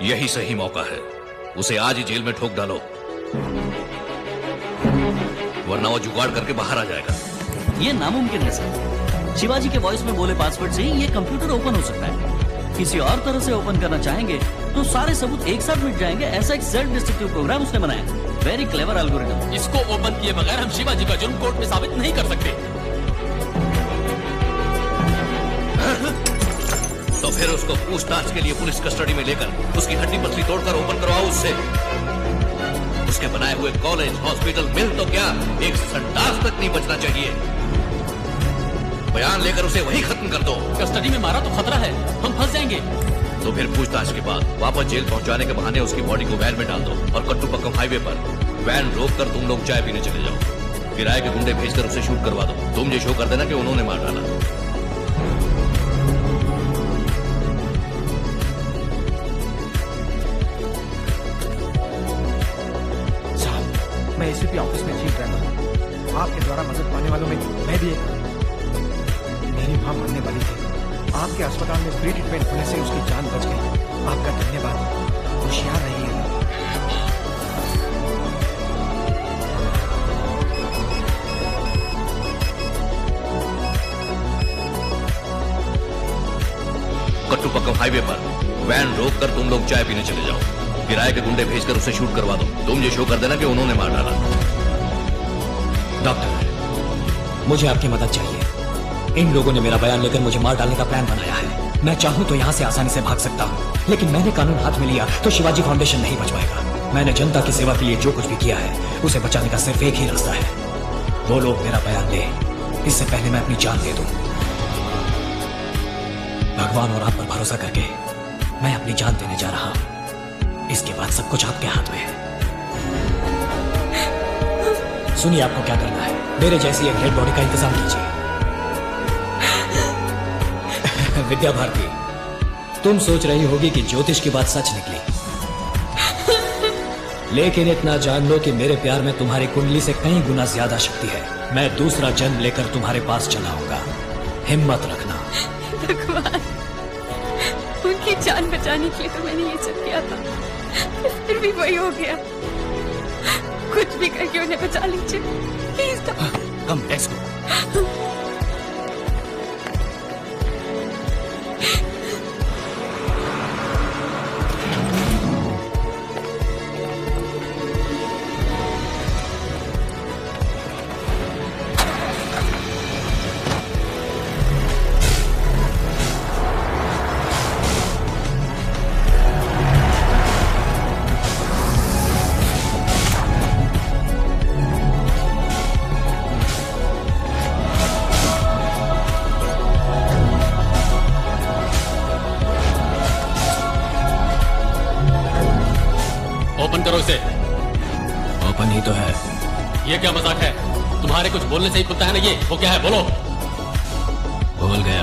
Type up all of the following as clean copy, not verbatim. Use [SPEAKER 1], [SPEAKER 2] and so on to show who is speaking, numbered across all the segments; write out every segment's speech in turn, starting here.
[SPEAKER 1] यही सही मौका है, उसे आज ही जेल में ठोक डालो, वरना वो जुगाड़ करके बाहर आ जाएगा।
[SPEAKER 2] ये नामुमकिन है सर। शिवाजी के वॉइस में बोले पासवर्ड से ही ये कंप्यूटर ओपन हो सकता है। किसी और तरह से ओपन करना चाहेंगे तो सारे सबूत एक साथ मिट जाएंगे। ऐसा एक सेल्फ डिस्ट्रक्टिव प्रोग्राम उसने बनाया। Very clever algorithm.
[SPEAKER 3] इसको ओपन किए बगैर हम शिवाजी का जुर्म कोर्ट में साबित नहीं कर सकते।
[SPEAKER 1] तो फिर उसको पूछताछ के लिए पुलिस कस्टडी में लेकर उसकी हड्डी पसली तोड़कर ओपन करवाओ उससे। उसके बनाए हुए कॉलेज, हॉस्पिटल, मिल तो क्या, एक संडास तक नहीं बचना चाहिए। बयान लेकर उसे वहीं खत्म कर दो।
[SPEAKER 3] कस्टडी में मारा तो खतरा है, हम फंस जाएंगे।
[SPEAKER 1] तो फिर पूछताछ के बाद वापस जेल पहुंचाने के बहाने उसकी बॉडी को वैन में डाल दो और कट्टुपक्कम हाईवे पर वैन रोककर तुम लोग चाय पीने चले जाओ। किराए के गुंडे भेजकर उसे शूट करवा दो। तुम ये शो कर देना कि उन्होंने मार डाला।
[SPEAKER 4] मैं एसीपी ऑफिस में चीफ रहता हूँ। आपके द्वारा मदद पाने वालों में मैं भी एक हूँ। मेरी माँ मरने वाली थी, आपके अस्पताल में फ्री ट्रीटमेंट होने से उसकी जान बच गई। आपका धन्यवाद। होशियार रहिए।
[SPEAKER 1] कट्टुपक्कम हाईवे पर वैन रोककर तुम लोग चाय पीने चले जाओ। किराए के गुंडे भेजकर उसे शूट करवा दो। तुम ये शो कर देना कि उन्होंने मार डाला।
[SPEAKER 5] डॉक्टर, मुझे आपकी मदद चाहिए। इन लोगों ने मेरा बयान लेकर मुझे मार डालने का प्लान बनाया है। मैं चाहूं तो यहां से आसानी से भाग सकता हूं, लेकिन मैंने कानून हाथ में लिया तो शिवाजी फाउंडेशन नहीं बच पाएगा। मैंने जनता की सेवा के लिए जो कुछ भी किया है उसे बचाने का सिर्फ एक ही रास्ता है। वो लोग मेरा बयान ले, इससे पहले मैं अपनी जान दे दूं। भगवान और आप पर भरोसा करके मैं अपनी जान देने जा रहा हूं। इसके बाद सब कुछ आपके हाथ में है। सुनिए, आपको क्या करना है। मेरे जैसी एक डेड बॉडी का इंतजाम कीजिए। विद्या भारती, तुम सोच रही होगी कि ज्योतिष की बात सच निकली, लेकिन इतना जान लो कि मेरे प्यार में तुम्हारी कुंडली से कई गुना ज्यादा शक्ति है। मैं दूसरा जन्म लेकर तुम्हारे पास चला आऊंगा। हिम्मत रखना।
[SPEAKER 6] भगवान, उनकी जान बचाने के लिए तो मैंने ये सब किया था, फिर भी वही हो गया। कुछ भी करके उन्हें बचा लीजिए please.
[SPEAKER 2] Come, let's go.
[SPEAKER 5] Open ही तो है।
[SPEAKER 3] ये क्या मजाक है? तुम्हारे कुछ बोलने से ही खुलता है ना ये। वो क्या है, बोलो।
[SPEAKER 5] बोल गया।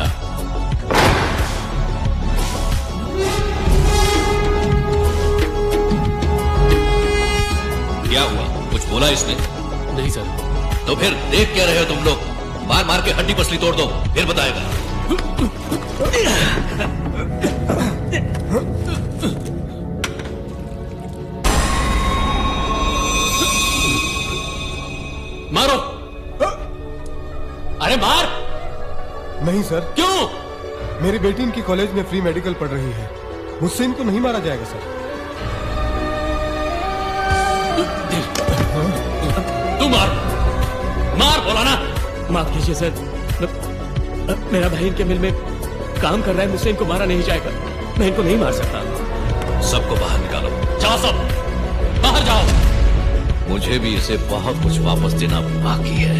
[SPEAKER 1] क्या हुआ? कुछ बोला इसने?
[SPEAKER 3] नहीं सर।
[SPEAKER 1] तो फिर देख क्या रहे हो तुम लोग? मार मार के हड्डी पसली तोड़ दो, फिर बताएगा।
[SPEAKER 3] मारो। अरे मार।
[SPEAKER 4] नहीं सर।
[SPEAKER 3] क्यों?
[SPEAKER 4] मेरी बेटी इनकी कॉलेज में फ्री मेडिकल पढ़ रही है, मुझसे इनको नहीं मारा जाएगा सर।
[SPEAKER 3] तू मार। मार, बोला ना।
[SPEAKER 5] माफ कीजिए सर, मेरा भाई इनके मिल में काम कर रहा है, मुझसे इनको मारा नहीं जाएगा। मैं इनको नहीं मार सकता।
[SPEAKER 1] सबको बाहर निकालो।
[SPEAKER 3] जाओ सब, बाहर जाओ।
[SPEAKER 1] मुझे भी इसे बहुत कुछ वापस देना बाकी है।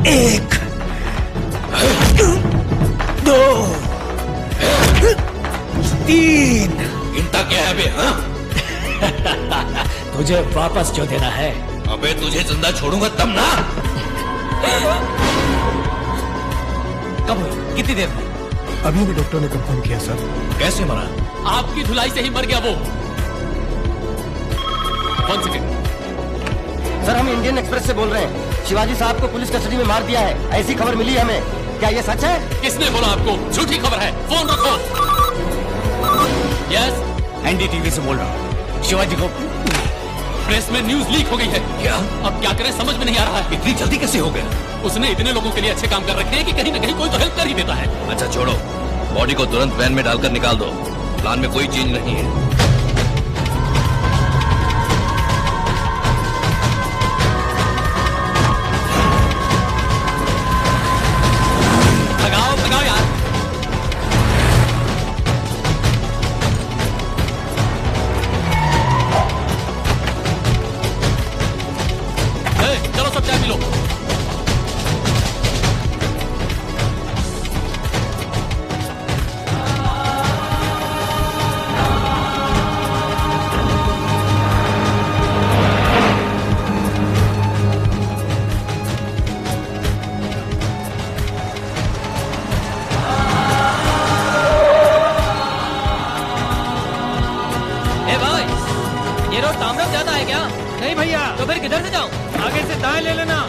[SPEAKER 5] एक, दो, तीन।
[SPEAKER 1] गिनता क्या है बे? हाँ?
[SPEAKER 5] तुझे वापस जो देना है।
[SPEAKER 1] अबे तुझे जिंदा छोड़ूंगा तब ना।
[SPEAKER 2] कब हुई? कितनी देर में?
[SPEAKER 4] अभी भी डॉक्टर ने कंफर्म किया सर।
[SPEAKER 1] कैसे मरा?
[SPEAKER 3] आपकी धुलाई से ही मर गया वो। 1 सेकेंड।
[SPEAKER 7] सर हम इंडियन एक्सप्रेस से बोल रहे हैं। शिवाजी साहब को पुलिस कस्टडी में मार दिया है, ऐसी खबर मिली हमें। क्या ये सच है?
[SPEAKER 3] किसने बोला आपको? झूठी खबर है। फोन रखो। यस,
[SPEAKER 5] एनडीटीवी से बोल रहा हूँ। शिवाजी को
[SPEAKER 3] प्रेस में न्यूज लीक हो गई है।
[SPEAKER 5] क्या?
[SPEAKER 3] अब क्या करें समझ में नहीं आ रहा है।
[SPEAKER 5] इतनी जल्दी कैसे हो गया?
[SPEAKER 3] उसने इतने लोगों के लिए अच्छे काम कर रखे हैं कि कहीं न कहीं कोई तो हेल्प कर ही देता है।
[SPEAKER 1] अच्छा छोड़ो, बॉडी को तुरंत वैन में डालकर निकाल दो। प्लान में कोई चेंज नहीं है।
[SPEAKER 3] भगाओ भगाओ यार। चलो सब चाय पी लो।
[SPEAKER 2] ए भाई, ये रोड तामरम जाता है क्या?
[SPEAKER 4] नहीं भैया,
[SPEAKER 2] तो फिर किधर से जाऊं?
[SPEAKER 4] आगे से दाएं ले लेना।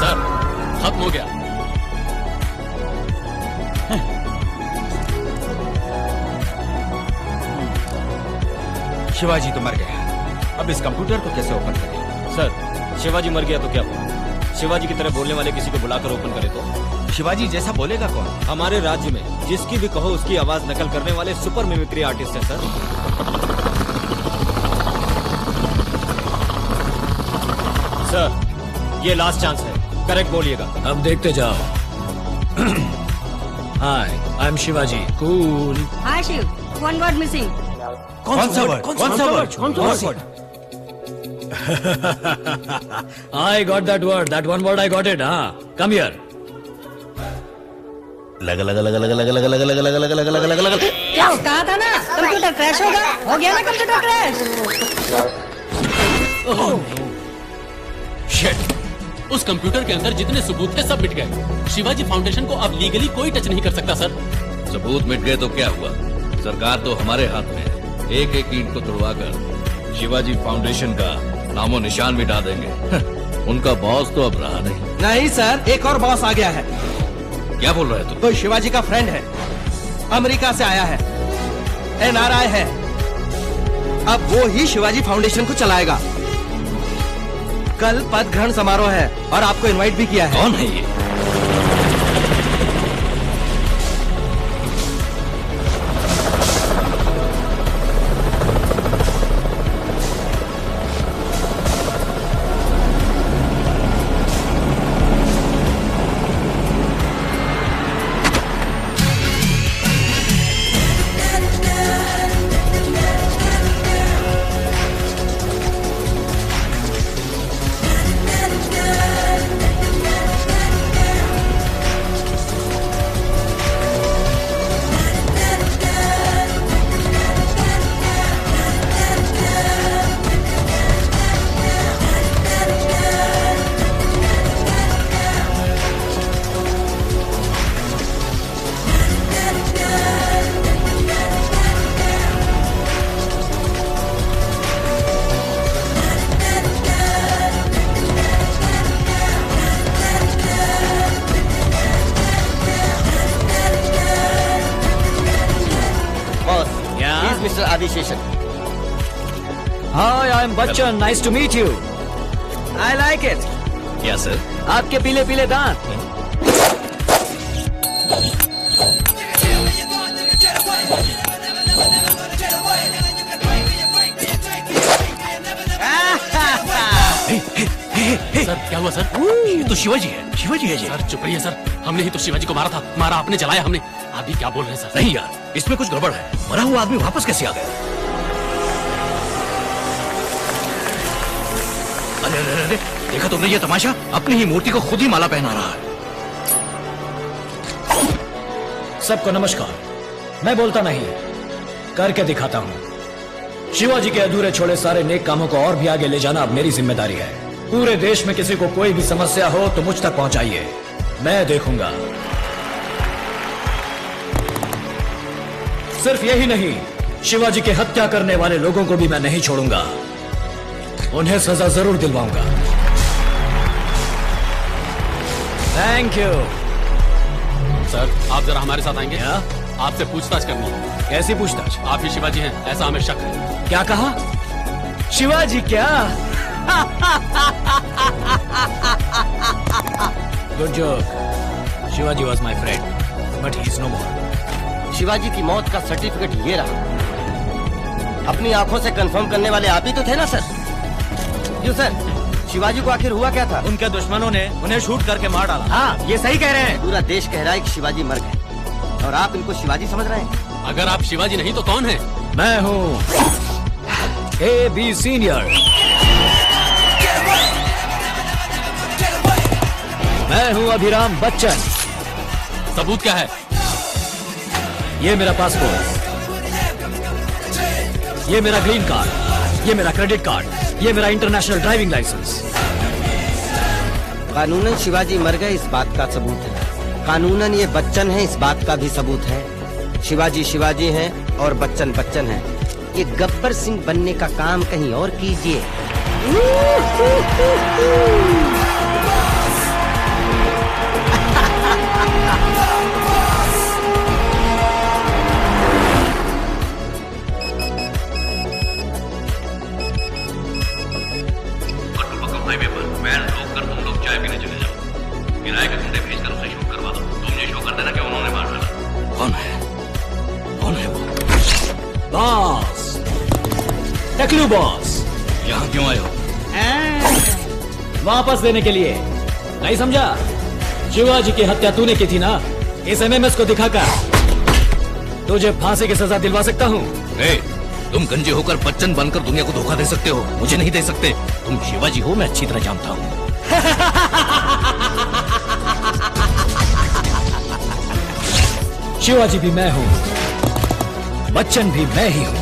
[SPEAKER 3] सर खत्म हो गया।
[SPEAKER 4] शिवाजी तो मर गया, अब इस कंप्यूटर को कैसे ओपन करें?
[SPEAKER 5] सर, शिवाजी मर गया तो क्या हुआ? शिवाजी की तरह बोलने वाले किसी को बुलाकर ओपन करे तो?
[SPEAKER 4] शिवाजी जैसा बोलेगा कौन?
[SPEAKER 5] हमारे राज्य में जिसकी भी कहो उसकी आवाज नकल करने वाले सुपर मिमिक्री आर्टिस्ट हैं सर। सर, ये लास्ट चांस है, करेक्ट बोलिएगा। अब देखते जाओ। Hi, I am Shivaji. Cool.
[SPEAKER 6] Hi Shiv, one word missing.
[SPEAKER 4] कौन सा वर्ड? कौन सा वर्ड? कौन सा word?
[SPEAKER 5] I got that word. That one word I got it. Come here.
[SPEAKER 7] लगा लगा लगा लगा लगा लगा लगा लगा लगा लगा लगा लगा लगा लगा।
[SPEAKER 6] क्या कहा था ना कंप्यूटर क्रैश होगा? हो गया ना कंप्यूटर क्रैश।
[SPEAKER 3] शिट, उस कंप्यूटर के अंदर जितने सबूत थे सब मिट गए। शिवाजी फाउंडेशन को अब लीगली कोई टच नहीं कर सकता सर।
[SPEAKER 1] सबूत मिट गए तो क्या हुआ? सरकार तो हमारे हाथ में है। एक एक ईंट को तुड़वाकर शिवाजी फाउंडेशन का नामो निशान मिटा देंगे। उनका बॉस तो अब रहा नहीं।
[SPEAKER 7] नहीं सर, एक और बॉस आ गया है।
[SPEAKER 1] क्या बोल रहे तुम?
[SPEAKER 7] कोई शिवाजी का फ्रेंड है, अमेरिका से आया है, NRI है। अब वो ही शिवाजी फाउंडेशन को चलाएगा। कल पद ग्रहण समारोह है और आपको इनवाइट भी किया है।
[SPEAKER 1] कौन है ये?
[SPEAKER 7] Mr. Adisheshan.
[SPEAKER 5] Hi, I'm Bachchan. Nice to meet you.
[SPEAKER 7] I like it.
[SPEAKER 1] क्या सर?
[SPEAKER 5] आपके पीले पीले दांत।
[SPEAKER 3] सर क्या हुआ सर?
[SPEAKER 1] ये तो शिवाजी है, शिवाजी है ये।
[SPEAKER 3] सर चुप रहिए सर, हमने ही तो शिवाजी को मारा था, मारा आपने, जलाया हमने। आप भी क्या बोल रहे हैं सर?
[SPEAKER 1] नहीं यार, इसमें कुछ गड़बड़ है। मरा हुआ आदमी वापस कैसे आ गया? अरे अरे अरे, देखा तुमने ये तमाशा? अपनी ही मूर्ति को खुद ही माला पहना रहा है।
[SPEAKER 5] सबको नमस्कार। मैं बोलता नहीं, करके दिखाता हूं। शिवाजी के अधूरे छोड़े सारे नेक कामों को और भी आगे ले जाना अब मेरी जिम्मेदारी है। पूरे देश में किसी को कोई भी समस्या हो तो मुझ तक पहुंचाइए, मैं देखूंगा। सिर्फ यही नहीं, शिवाजी की हत्या करने वाले लोगों को भी मैं नहीं छोड़ूंगा, उन्हें सजा जरूर दिलवाऊंगा। Thank you.
[SPEAKER 3] सर आप जरा हमारे साथ आएंगे?
[SPEAKER 5] क्या?
[SPEAKER 3] आपसे पूछताछ करनी है।
[SPEAKER 5] कैसी पूछताछ?
[SPEAKER 3] आप ही शिवाजी हैं ऐसा हमें शक है।
[SPEAKER 5] क्या कहा? शिवाजी क्या? Good joke. Shivaji was my friend but he is no more.
[SPEAKER 7] Shivaji की मौत का सर्टिफिकेट ये रहा। अपनी आंखों से कंफर्म करने वाले आप ही तो थे ना सर? क्यों सर, शिवाजी को आखिर हुआ क्या था?
[SPEAKER 2] उनके दुश्मनों ने उन्हें शूट करके मार डाला।
[SPEAKER 7] हाँ, ये सही कह रहे हैं। पूरा देश कह रहा है कि शिवाजी मर गए और आप इनको शिवाजी समझ रहे हैं।
[SPEAKER 3] अगर आप शिवाजी नहीं तो कौन है?
[SPEAKER 5] मैं हूं AB सीनियर। मैं हूं अभिराम बच्चन।
[SPEAKER 3] सबूत क्या है?
[SPEAKER 5] ये मेरा पासपोर्ट, ये मेरा ग्रीन कार्ड, ये मेरा क्रेडिट कार्ड, ये मेरा इंटरनेशनल ड्राइविंग लाइसेंस।
[SPEAKER 7] कानूनन शिवाजी मर गए इस बात का सबूत है, कानूनन ये बच्चन है इस बात का भी सबूत है। शिवाजी शिवाजी हैं और बच्चन बच्चन हैं। ये गब्बर सिंह बनने का काम कहीं और कीजिए।
[SPEAKER 1] हाईवे पर वैन रोक कर तुम लोग चाय पीने चले जाओ। किराए के गुंडे भेजकर उसे शूट करवा दो। तुम ये शो कर देना कि उन्होंने मार डाला। कौन है? कौन है वो?
[SPEAKER 5] बॉस, टकलू बॉस।
[SPEAKER 1] यहाँ क्यों आए हो?
[SPEAKER 5] वापस देने के लिए। नहीं समझा? शिवाजी की हत्या तूने की थी ना? इस MMS को दिखाकर तुझे फांसी की सजा दिलवा सकता हूँ।
[SPEAKER 1] तुम गंजे होकर बच्चन बनकर दुनिया को धोखा दे सकते हो, मुझे नहीं दे सकते। तुम शिवाजी हो, मैं अच्छी तरह जानता हूँ।
[SPEAKER 5] शिवाजी भी मैं हूँ, बच्चन भी मैं ही हूँ।